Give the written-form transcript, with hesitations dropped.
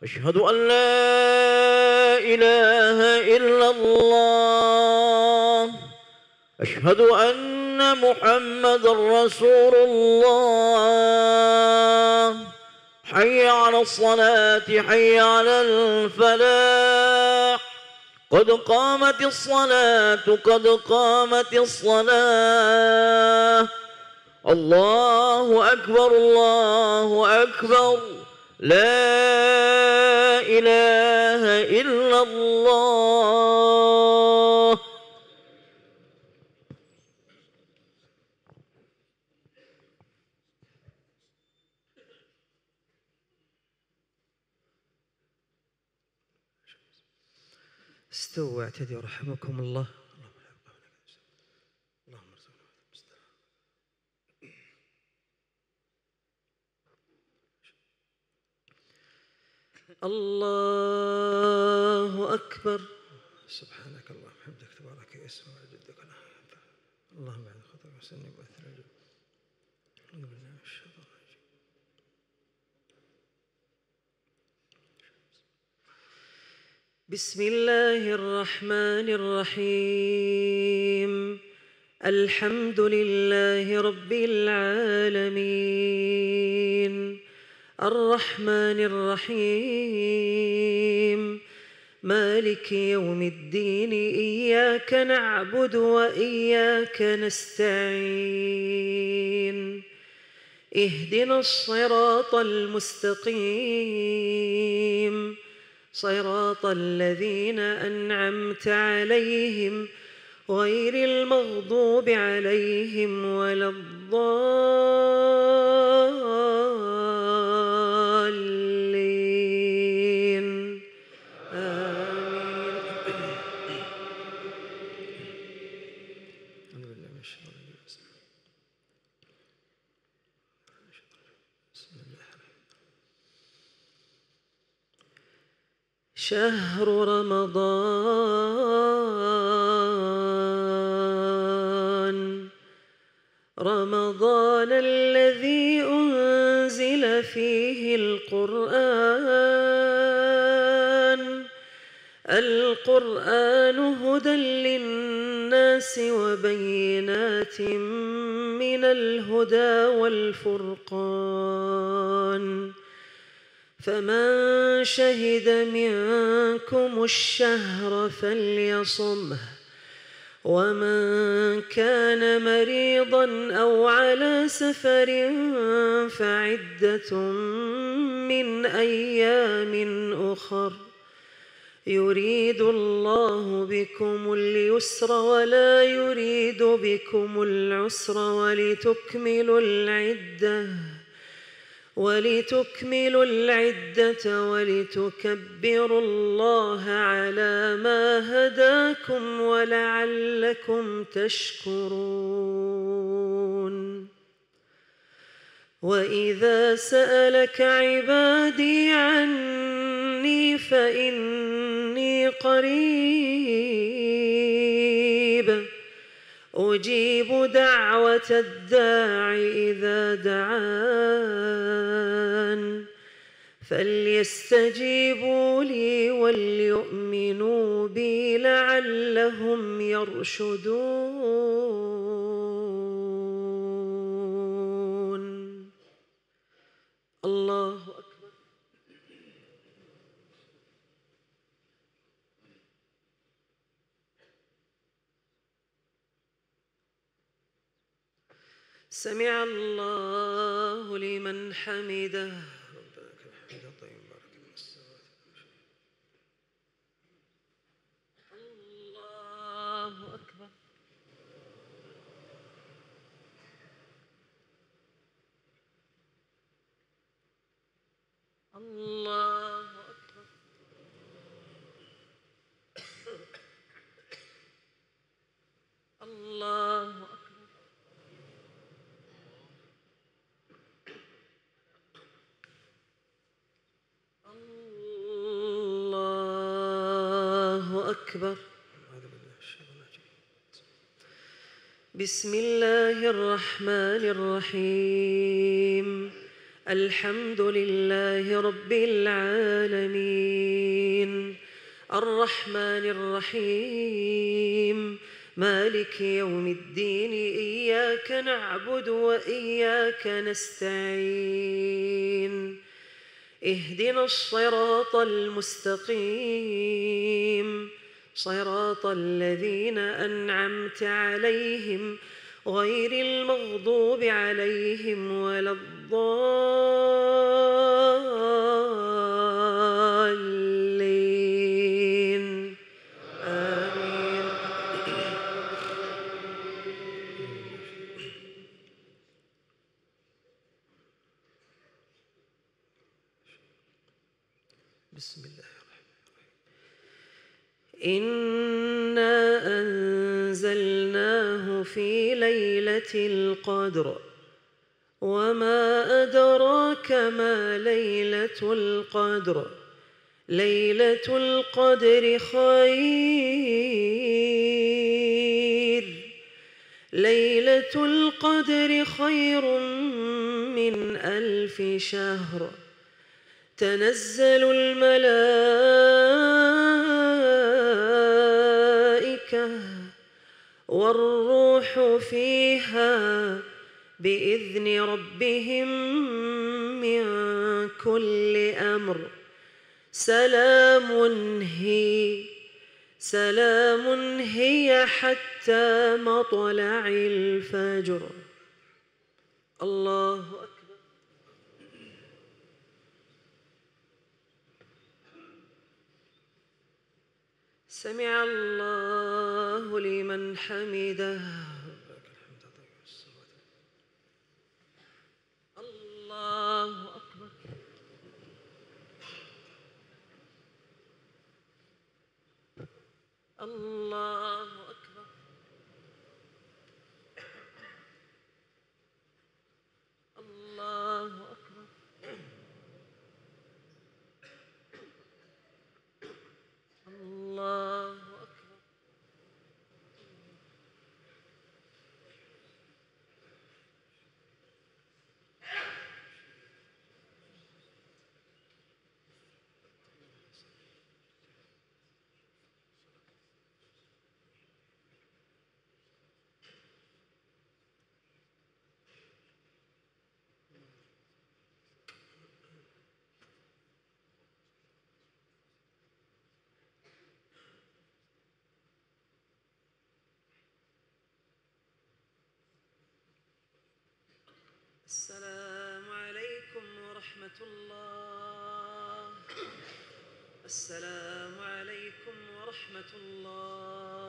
أشهد أن لا إله إلا الله. أشهد أن محمدًا رسول الله. حي على الصلاة، حي على الفلاح. قد قامت الصلاة، قد قامت الصلاة. الله أكبر، الله أكبر. لا إله إلا الله. استووا واعتدوا رحمكم الله. اللهم الله أكبر. سبحانك اللهم وبحمدك، تبارك اسمك وجدك. اللهم بعد خطأ وسني وأثر بسم الله الرحمن الرحيم. الحمد لله رب العالمين، الرحمن الرحيم، مالك يوم الدين. إياك نعبد وإياك نستعين. اهدنا الصراط المستقيم، صراط الذين أنعمت عليهم غير المغضوب عليهم ولا الضالين. آمين. شهر رمضان الذي أنزل فيه القرآن هدى للناس وبينات من الهدى والفرقان. فمن شهد منكم الشهر فليصمه، ومن كان مريضا أو على سفر فعدة من أيام أخر. يريد الله بكم اليسر ولا يريد بكم العسر ولتكملوا العدة ولتكبروا الله على ما هداكم ولعلكم تشكرون. وإذا سألك عبادي عني فإني قريب أجيب دعوة الداع إذا دعان، فليستجيبوا لي وليؤمنوا بي لعلهم يرشدون. الله أكبر. سمع الله لمن حمده. ربنا لك الحمد طيب بارك من السماوات. الله أكبر. الله أكبر. الله أكبر. أكبر. بسم الله الرحمن الرحيم. الحمد لله رب العالمين الرحمن الرحيم مالك يوم الدين إياك نعبد وإياك نستعين اهدنا الصراط المستقيم صراط الذين أنعمت عليهم غير المغضوب عليهم ولا الضالين آمين. بسم الله الرحمن إنا أنزلناه في ليلة القدر وما أدراك ما ليلة القدر ليلة القدر خير من 1000 شهر تنزل الملائكة والروح فيها بإذن ربهم من كل أمر سلام هي حتى مطلع الفجر. الله أكبر. سمع الله لمن حمده. الله أكبر. الله أكبر. الله أكبر. الله أكبر. السلام عليكم ورحمة الله. السلام عليكم ورحمة الله.